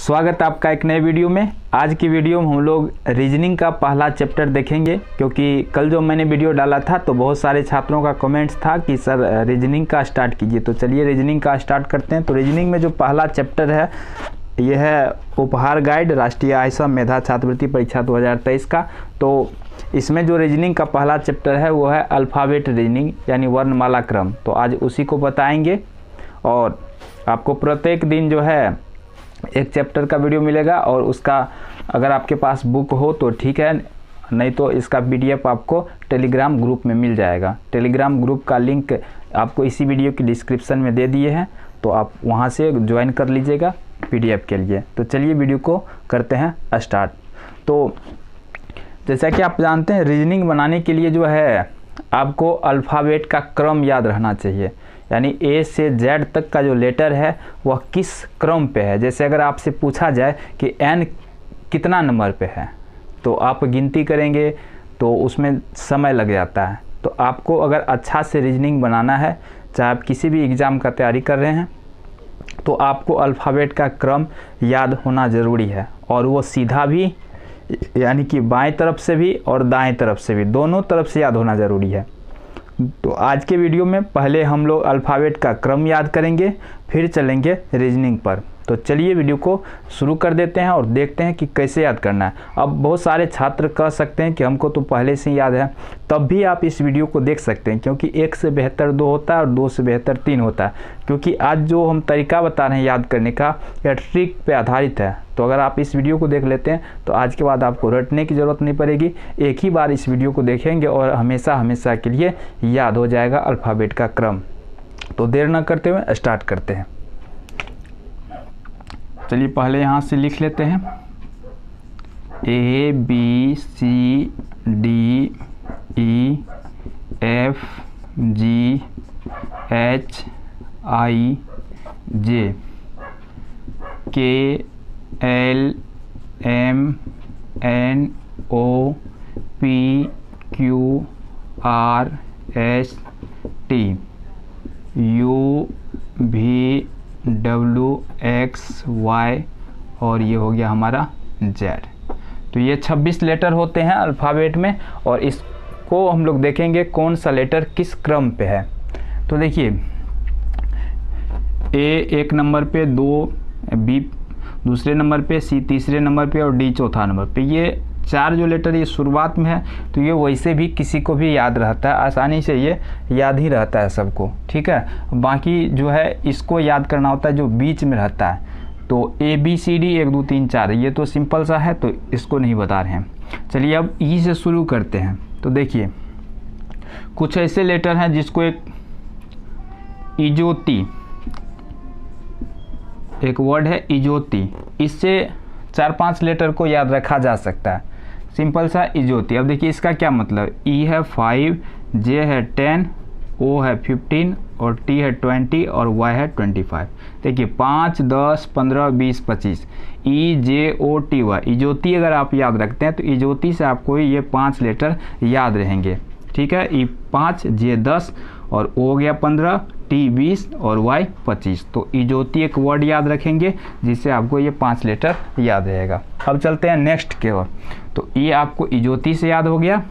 स्वागत है आपका एक नए वीडियो में। आज की वीडियो में हम लोग रीजनिंग का पहला चैप्टर देखेंगे, क्योंकि कल जो मैंने वीडियो डाला था तो बहुत सारे छात्रों का कमेंट्स था कि सर रीजनिंग का स्टार्ट कीजिए। तो चलिए रीजनिंग का स्टार्ट करते हैं। तो रीजनिंग में जो पहला चैप्टर है यह है उपहार गाइड राष्ट्रीय आयसम मेधा छात्रवृत्ति परीक्षा 2023 का। तो इसमें जो रीजनिंग का पहला चैप्टर है वो है अल्फ़ाबेट रीजनिंग यानी वर्णमाला क्रम। तो आज उसी को बताएंगे और आपको प्रत्येक दिन जो है एक चैप्टर का वीडियो मिलेगा और उसका अगर आपके पास बुक हो तो ठीक है, नहीं तो इसका पीडीएफ आपको टेलीग्राम ग्रुप में मिल जाएगा। टेलीग्राम ग्रुप का लिंक आपको इसी वीडियो की डिस्क्रिप्शन में दे दिए हैं, तो आप वहां से ज्वाइन कर लीजिएगा पीडीएफ के लिए। तो चलिए वीडियो को करते हैं स्टार्ट। तो जैसा कि आप जानते हैं रीजनिंग बनाने के लिए जो है आपको अल्फ़ाबेट का क्रम याद रहना चाहिए, यानी ए से जेड तक का जो लेटर है वह किस क्रम पे है। जैसे अगर आपसे पूछा जाए कि एन कितना नंबर पे है तो आप गिनती करेंगे तो उसमें समय लग जाता है। तो आपको अगर अच्छा से रीजनिंग बनाना है, चाहे आप किसी भी एग्ज़ाम का तैयारी कर रहे हैं, तो आपको अल्फ़ाबेट का क्रम याद होना ज़रूरी है। और वो सीधा भी यानी कि बाएं तरफ से भी और दाएं तरफ से भी, दोनों तरफ से याद होना ज़रूरी है। तो आज के वीडियो में पहले हम लोग अल्फ़ाबेट का क्रम याद करेंगे, फिर चलेंगे रीजनिंग पर। तो चलिए वीडियो को शुरू कर देते हैं और देखते हैं कि कैसे याद करना है। अब बहुत सारे छात्र कह सकते हैं कि हमको तो पहले से ही याद है, तब भी आप इस वीडियो को देख सकते हैं, क्योंकि 1 से बेहतर 2 होता है और 2 से बेहतर 3 होता है। क्योंकि आज जो हम तरीका बता रहे हैं याद करने का, यह ट्रिक पे आधारित है। तो अगर आप इस वीडियो को देख लेते हैं तो आज के बाद आपको रटने की ज़रूरत नहीं पड़ेगी, एक ही बार इस वीडियो को देखेंगे और हमेशा हमेशा के लिए याद हो जाएगा अल्फ़ाबेट का क्रम। तो देर न करते हुए स्टार्ट करते हैं। चलिए पहले यहाँ से लिख लेते हैं A B C D E F G H I J K L M N O P Q R S T U V W X Y और ये हो गया हमारा Z। तो ये 26 लेटर होते हैं अल्फ़ाबेट में और इसको हम लोग देखेंगे कौन सा लेटर किस क्रम पे है। तो देखिए A एक नंबर पे, 2 B दूसरे नंबर पे, C तीसरे नंबर पे और D चौथा नंबर पे। ये 4 जो लेटर ये शुरुआत में है, तो ये वैसे भी किसी को भी याद रहता है, आसानी से ये याद ही रहता है सबको, ठीक है। बाकी जो है इसको याद करना होता है जो बीच में रहता है। तो A B C D 1 2 3 4 ये तो सिंपल सा है, तो इसको नहीं बता रहे हैं। चलिए अब ई से शुरू करते हैं। तो देखिए कुछ ऐसे लेटर हैं जिसको एक इजोती, एक वर्ड है इजोती, इससे 4-5 लेटर को याद रखा जा सकता है। सिंपल सा इजोती। अब देखिए इसका क्या मतलब, ई है 5, जे है 10, ओ है 15 और टी है 20 और वाई है 25। देखिए 5 10 15 20 25 ई जे ओ टी वाई। इजोती अगर आप याद रखते हैं तो इजोती से आपको ये 5 लेटर याद रहेंगे, ठीक है। ई 5, जे 10 और ओ हो गया 15, टी 20 और वाई 25। तो इजोती एक वर्ड याद रखेंगे जिससे आपको ये 5 लेटर याद रहेगा। अब चलते हैं नेक्स्ट की ओर। तो ये आपको इजोती से याद हो गया।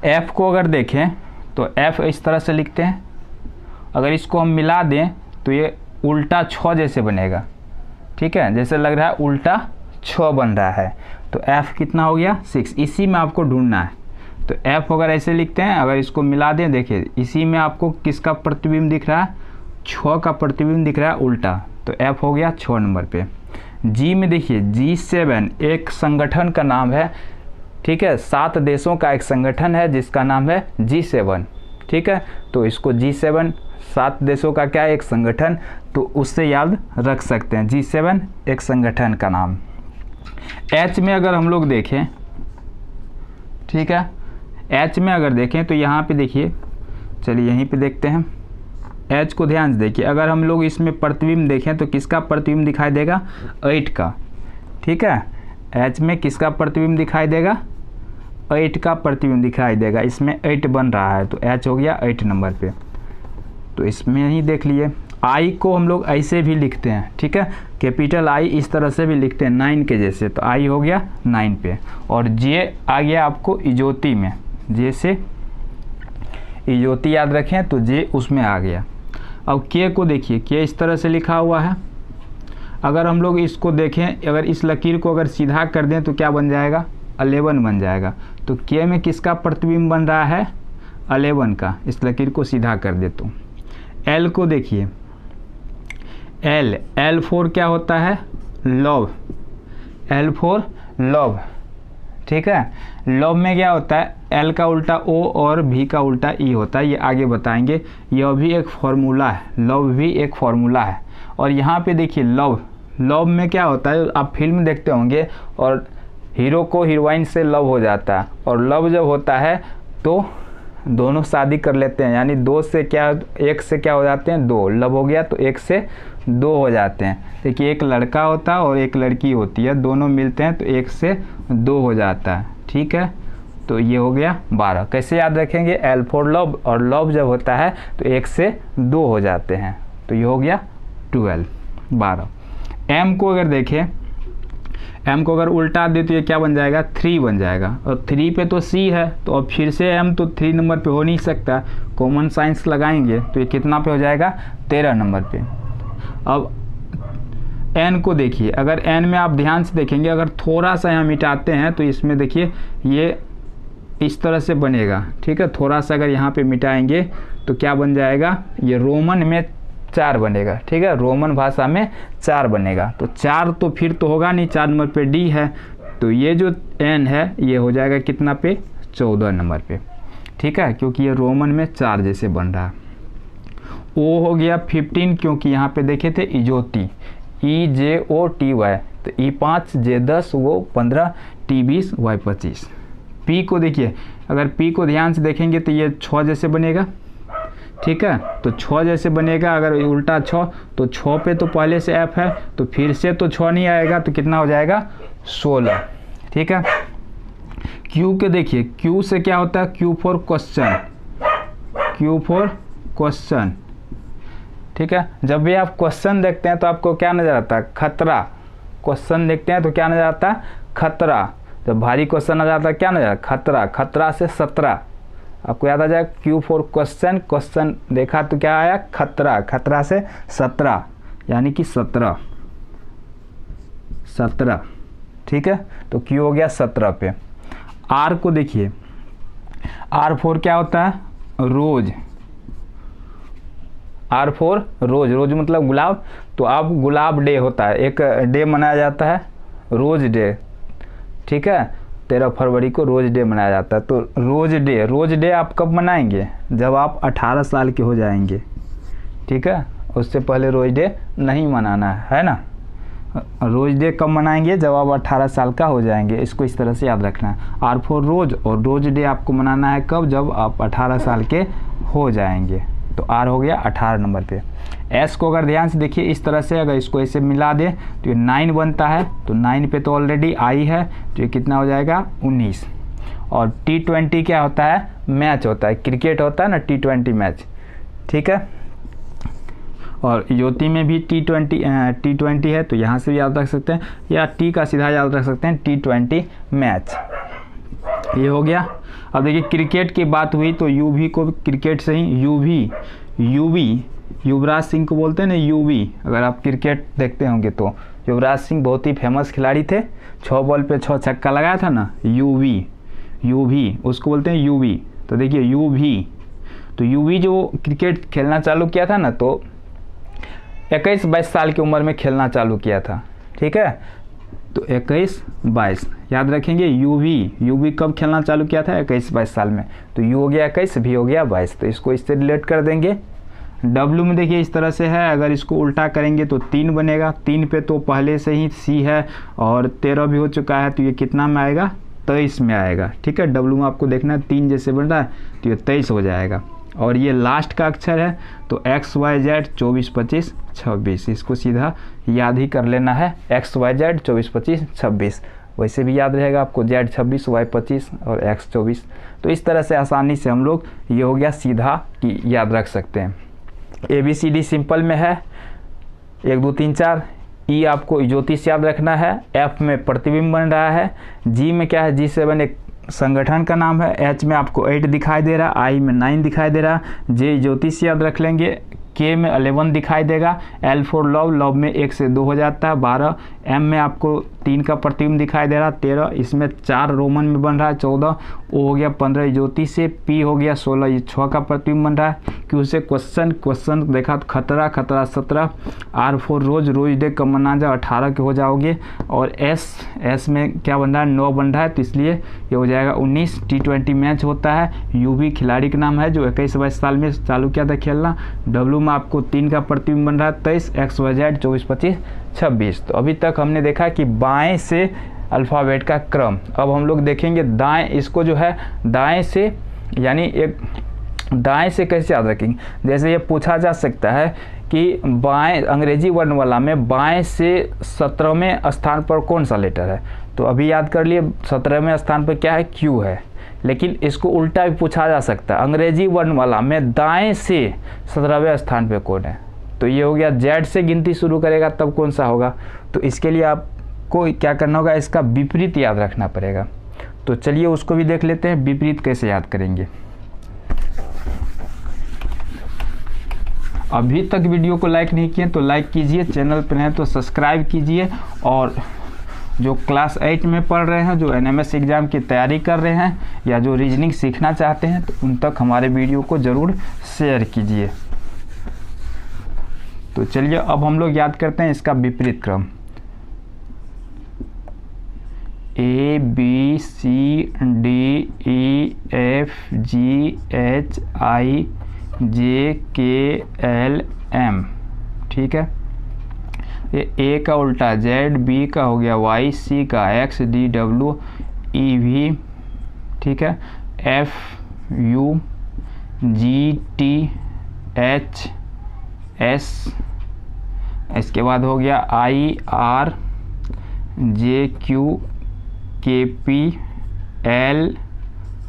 एफ को अगर देखें तो एफ इस तरह से लिखते हैं, अगर इसको हम मिला दें तो ये उल्टा 6 जैसे बनेगा, ठीक है। जैसे लग रहा है उल्टा 6 बन रहा है। तो एफ कितना हो गया 6, इसी में आपको ढूंढना है। तो एफ अगर ऐसे लिखते हैं, अगर इसको मिला दें, देखिए इसी में आपको किसका प्रतिबिंब दिख रहा है, 6 का प्रतिबिंब दिख रहा है उल्टा। तो एफ हो गया 6 नंबर पे। जी में देखिए G7 एक संगठन का नाम है, ठीक है। 7 देशों का एक संगठन है जिसका नाम है G7, ठीक है। तो इसको G7 7 देशों का क्या है, एक संगठन, तो उससे याद रख सकते हैं G7 एक संगठन का नाम। H में अगर हम लोग देखें, ठीक है, H में अगर देखें तो यहाँ पे देखिए, चलिए यहीं पे देखते हैं। H को ध्यान से देखिए, अगर हम लोग इसमें प्रतिबिंब देखें तो किसका प्रतिबिंब दिखाई देगा, 8 का, ठीक है। H में किसका प्रतिबिंब दिखाई देगा, 8 का प्रतिबिंब दिखाई देगा। इसमें 8 बन रहा है तो H हो गया 8 नंबर पे। तो इसमें ही देख लिए। आई को हम लोग ऐसे भी लिखते हैं, ठीक है, कैपिटल आई इस तरह से भी लिखते हैं 9 के जैसे, तो आई हो गया 9 पे। और जे आ गया आपको इजोती में, जे से इजोती याद रखें तो जे उसमें आ गया। अब के को देखिए, के इस तरह से लिखा हुआ है। अगर हम लोग इसको देखें, अगर इस लकीर को अगर सीधा कर दें तो क्या बन जाएगा, 11 बन जाएगा। तो के में किसका प्रतिबिंब बन रहा है, 11 का। इस लकीर को सीधा कर दे तो एल को देखिए, एल फोर क्या होता है, लव, एल फोर लव, ठीक है। लव में क्या होता है, एल का उल्टा ओ और भी का उल्टा ई होता है, ये आगे बताएंगे। यह भी एक फॉर्मूला है, लव भी एक फॉर्मूला है। और यहाँ पे देखिए लव में क्या होता है, आप फिल्म देखते होंगे और हीरो को हीरोइन से लव हो जाता है, और लव जब होता है तो दोनों शादी कर लेते हैं, यानी दो से क्या, एक से क्या हो जाते हैं, दो, लव हो गया तो एक से दो हो जाते हैं। देखिए एक लड़का होता है और एक लड़की होती है, दोनों मिलते हैं तो एक से दो हो जाता है, ठीक है। तो ये हो गया 12। कैसे याद रखेंगे, एल फॉर लव, और लव जब होता है तो एक से दो हो जाते हैं, तो ये हो गया 12। एम को अगर देखें, एम को अगर उल्टा दे तो ये क्या बन जाएगा, 3 बन जाएगा। और 3 पे तो सी है, तो अब फिर से एम तो 3 नंबर पे हो नहीं सकता, कॉमन साइंस लगाएंगे तो ये कितना पे हो जाएगा, 13 नंबर पे। अब एन को देखिए, अगर एन में आप ध्यान से देखेंगे, अगर थोड़ा सा यहाँ मिटाते हैं तो इसमें देखिए ये इस तरह से बनेगा, ठीक है। थोड़ा सा अगर यहाँ पे मिटाएंगे तो क्या बन जाएगा, ये रोमन में 4 बनेगा, ठीक है, रोमन भाषा में 4 बनेगा। तो 4 तो फिर तो होगा नहीं, 4 नंबर पे डी है, तो ये जो एन है ये हो जाएगा कितना पे, 14 नंबर पे, ठीक है, क्योंकि ये रोमन में 4 जैसे बन रहा है। ओ हो गया 15, क्योंकि यहाँ पे देखे थे इजोती, EJOTY, तो E5 J10 वो 15 T20 Y25। पी को देखिए, अगर पी को ध्यान से देखेंगे तो ये 6 जैसे बनेगा, ठीक है, तो 6 जैसे बनेगा। अगर उल्टा 6 तो 6 पे तो पहले से एफ है, तो फिर से तो 6 नहीं आएगा, तो कितना हो जाएगा, 16, ठीक है। क्यू के देखिए, क्यू से क्या होता है, Q for question, Q for question, ठीक है। जब भी आप क्वेश्चन देखते हैं तो आपको क्या नजर आता है, खतरा। क्वेश्चन देखते हैं तो क्या नजर आता है, खतरा। जब भारी क्वेश्चन नजर आता है क्या नजर, खतरा। खतरा से 17 आपको याद आ जाए, क्यू फॉर क्वेश्चन, क्वेश्चन देखा तो क्या आया, खतरा। खतरा से 17 यानी कि 17, ठीक है। तो क्यू हो गया 17 पे। आर को देखिए, आर फोर क्या होता है, रोज, आर फोर रोज, रोज मतलब गुलाब। तो अब गुलाब डे होता है, एक डे मनाया जाता है रोज डे, ठीक है, 13 फरवरी को रोज डे मनाया जाता है। तो रोज डे आप कब मनाएंगे, जब आप 18 साल के हो जाएंगे, ठीक है, उससे पहले रोज डे नहीं मनाना है ना। रोज डे कब मनाएंगे, जब आप 18 साल का हो जाएंगे, इसको इस तरह से याद रखना है। आर फोर रोज, और रोज डे आपको मनाना है कब, जब आप 18 साल के हो जाएंगे। तो आर हो गया 18 नंबर पे। एस को अगर ध्यान से देखिए, इस तरह से अगर इसको ऐसे मिला दे तो ये 9 बनता है, तो 9 पे तो ऑलरेडी आई है, तो ये कितना हो जाएगा, 19। और T20 क्या होता है, मैच होता है, क्रिकेट होता है ना, T20 मैच, ठीक है। और ज्योति में भी T20 है, तो यहाँ से भी याद रख सकते हैं, या टी का सीधा याद रख सकते हैं, T20 मैच, ये हो गया। अब देखिए क्रिकेट की बात हुई तो यूवी को क्रिकेट से ही यूवी युवराज सिंह को बोलते हैं ना, यूवी। अगर आप क्रिकेट देखते होंगे तो युवराज सिंह बहुत ही फेमस खिलाड़ी थे, 6 बॉल पे 6 छक्का लगाया था ना, यूवी उसको बोलते हैं यूवी। तो देखिए यूवी, तो यूवी जो क्रिकेट खेलना चालू किया था ना, तो 21-22 साल की उम्र में खेलना चालू किया था, ठीक है। तो 21-22 याद रखेंगे। यूवी कब खेलना चालू किया था, 21-22 साल में। तो यू हो गया 21, भी हो गया 22, तो इसको इससे रिलेट कर देंगे। डब्लू में देखिए इस तरह से है, अगर इसको उल्टा करेंगे तो 3 बनेगा। 3 पे तो पहले से ही सी है और 13 भी हो चुका है, तो ये कितना में आएगा, 23 में आएगा, ठीक है। डब्लू में आपको देखना है 3 जैसे बन रहा है, तो ये 23 हो जाएगा। और ये लास्ट का अक्षर है, तो XYZ 24, 25, 26, इसको सीधा याद ही कर लेना है, XYZ 24, 25, 26। वैसे भी याद रहेगा आपको, Z 26, Y 25 और X 24। तो इस तरह से आसानी से हम लोग, ये हो गया सीधा कि याद रख सकते हैं। ABCD सिंपल में है 1 2 3 4। E आपको ज्योतिष याद रखना है। F में प्रतिबिंब बन रहा है। G में क्या है, G7 एक संगठन का नाम है। H में आपको 8 दिखाई दे रहा, I में 9 दिखाई दे रहा। J ज्योतिष याद रख लेंगे। K में 11 दिखाई देगा। L फॉर लव, लव में 1 से 2 हो जाता है 12। M में आपको 3 का प्रतिबिंब दिखाई दे रहा 13, इसमें 4 रोमन में बन रहा है 14। O हो गया 15 ज्योतिष से। P हो गया 16, ये 6 का प्रतिबिंब बन रहा है। Q से क्वेश्चन देखा तो खतरा 17। R for rose, rose day कम मना जा 18 के हो जाओगे। और S में क्या बन रहा है 9 बन रहा है, तो इसलिए ये हो जाएगा 19। T20 मैच होता है। UV खिलाड़ी का नाम है जो 21-22 साल में चालू किया था खेलना। W में आपको 3 का प्रतिबिंब बन रहा है 23, XYZ 24 25 26। तो अभी तक हमने देखा कि बाएं से अल्फ़ाबेट का क्रम। अब हम लोग देखेंगे दाएं, इसको जो है दाएं से, यानी एक दाएं से कैसे याद रखेंगे। जैसे ये पूछा जा सकता है कि बाएं अंग्रेजी वर्णमाला में बाएं से 17वें स्थान पर कौन सा लेटर है। तो अभी याद कर लिए 17वें स्थान पर क्या है, Q है। लेकिन इसको उल्टा भी पूछा जा सकता है, अंग्रेजी वर्णमाला में दाएं से 17वें स्थान पर कौन है। तो ये हो गया Z से गिनती शुरू करेगा तब कौन सा होगा। तो इसके लिए आपको क्या करना होगा, इसका विपरीत याद रखना पड़ेगा। तो चलिए उसको भी देख लेते हैं, विपरीत कैसे याद करेंगे। अभी तक वीडियो को लाइक नहीं किए तो लाइक कीजिए, चैनल पर हैं तो सब्सक्राइब कीजिए। और जो क्लास 8 में पढ़ रहे हैं, जो NMS एग्ज़ाम की तैयारी कर रहे हैं या जो रीजनिंग सीखना चाहते हैं, तो उन तक हमारे वीडियो को ज़रूर शेयर कीजिए। तो चलिए अब हम लोग याद करते हैं इसका विपरीत क्रम। A B C D E F G H I J K L M, ठीक है। ये A का उल्टा Z, B का हो गया Y, C का X, D W E V, ठीक है। F U G T H S, इसके बाद हो गया I R J Q K P L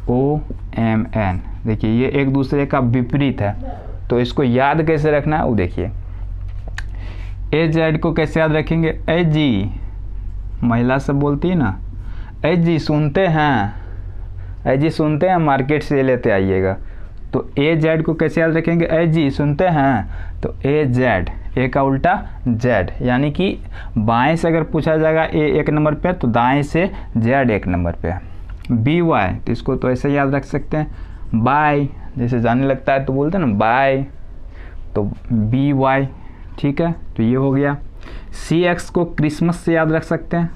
O M N। देखिए ये एक दूसरे का विपरीत है, तो इसको याद कैसे रखना है वो देखिए। AZ को कैसे याद रखेंगे, AG, महिला सब बोलती है ना, AG सुनते हैं, AG सुनते हैं, मार्केट से लेते आइएगा। तो AZ को कैसे याद रखेंगे, AG सुनते हैं, तो AZ, A का उल्टा Z, यानी कि बाएं से अगर पूछा जाएगा A 1 नंबर पे, तो दाएं से Z 1 नंबर पे। BY, तो इसको तो ऐसे याद रख सकते हैं, बाय, जैसे जाने लगता है तो बोलते हैं ना बाय, तो BY, ठीक है। तो ये हो गया। CX को क्रिसमस से याद रख सकते हैं,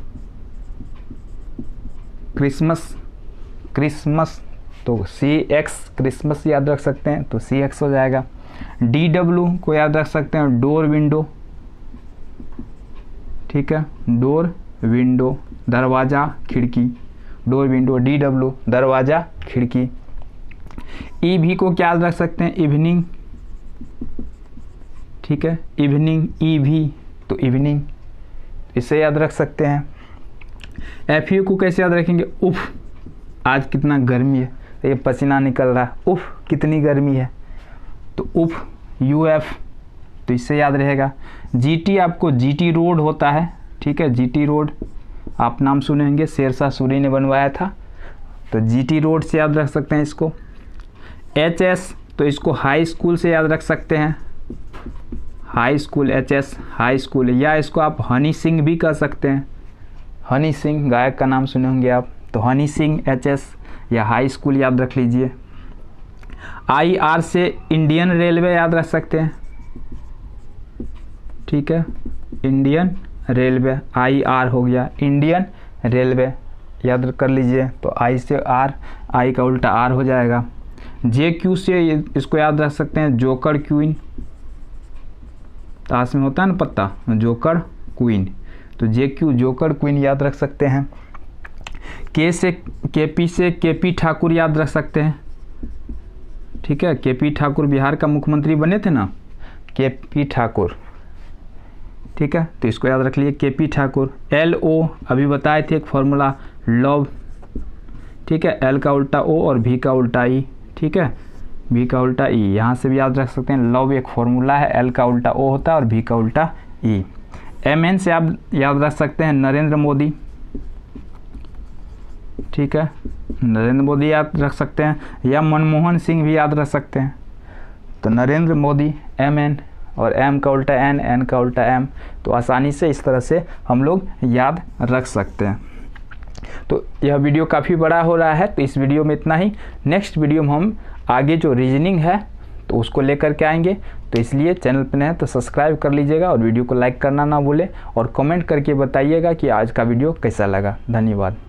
क्रिसमस, तो CX क्रिसमस याद रख सकते हैं, तो CX हो जाएगा। DW को याद रख सकते हैं, डोर विंडो, ठीक है, डोर विंडो, दरवाज़ा खिड़की, डोर विंडो, DW दरवाज़ा खिड़की। EV को क्या याद रख सकते हैं, इवनिंग, ठीक है, इवनिंग, EV तो इवनिंग, इसे याद रख सकते हैं। FU को कैसे याद रखेंगे, उफ, आज कितना गर्मी है, ये पसीना निकल रहा है, उफ कितनी गर्मी है, तो उफ UF, तो इससे याद रहेगा। GT आपको GT रोड होता है, ठीक है, GT रोड आप नाम सुनेंगे, शेरशाह सूरी ने बनवाया था, तो GT रोड से याद रख सकते हैं इसको। HS, तो इसको हाई स्कूल से याद रख सकते हैं, high school, HS high school, या इसको आप हनी सिंह भी कह सकते हैं, हनी सिंह गायक का नाम सुने होंगे आप, तो हनी सिंह HS या हाई स्कूल याद रख लीजिए। IR से इंडियन रेलवे याद रख सकते हैं, ठीक है, इंडियन रेलवे, IR हो गया, इंडियन रेलवे याद कर लीजिए। तो I से R, I का उल्टा R हो जाएगा। JQ से इसको याद रख सकते हैं, जोकर क्वीन, ताश में होता है ना पत्ता, जोकर क्वीन, तो JQ जोकर क्वीन याद रख सकते हैं। K से KP से KP ठाकुर याद रख सकते हैं, ठीक है, KP ठाकुर बिहार का मुख्यमंत्री बने थे ना, KP ठाकुर, ठीक है, तो इसको याद रख लिए KP ठाकुर। LO अभी बताए थे एक फॉर्मूला, लव, ठीक है, L का उल्टा O और V का उल्टा I, ठीक है, भी का उल्टा ई, यहाँ से भी याद रख सकते हैं। लव एक फॉर्मूला है, एल का उल्टा ओ होता है और भी का उल्टा ई। MN से आप याद रख सकते हैं नरेंद्र मोदी, ठीक है, नरेंद्र मोदी याद रख सकते हैं, या मनमोहन सिंह भी याद रख सकते हैं। तो नरेंद्र मोदी MN, और M का उल्टा N, N का उल्टा M। तो आसानी से इस तरह से हम लोग याद रख सकते हैं। तो यह वीडियो काफ़ी बड़ा हो रहा है, तो इस वीडियो में इतना ही। नेक्स्ट वीडियो में हम आगे जो रीजनिंग है तो उसको लेकर के आएंगे। तो इसलिए चैनल पर नए हैं तो सब्सक्राइब कर लीजिएगा और वीडियो को लाइक करना ना भूलें, और कमेंट करके बताइएगा कि आज का वीडियो कैसा लगा। धन्यवाद।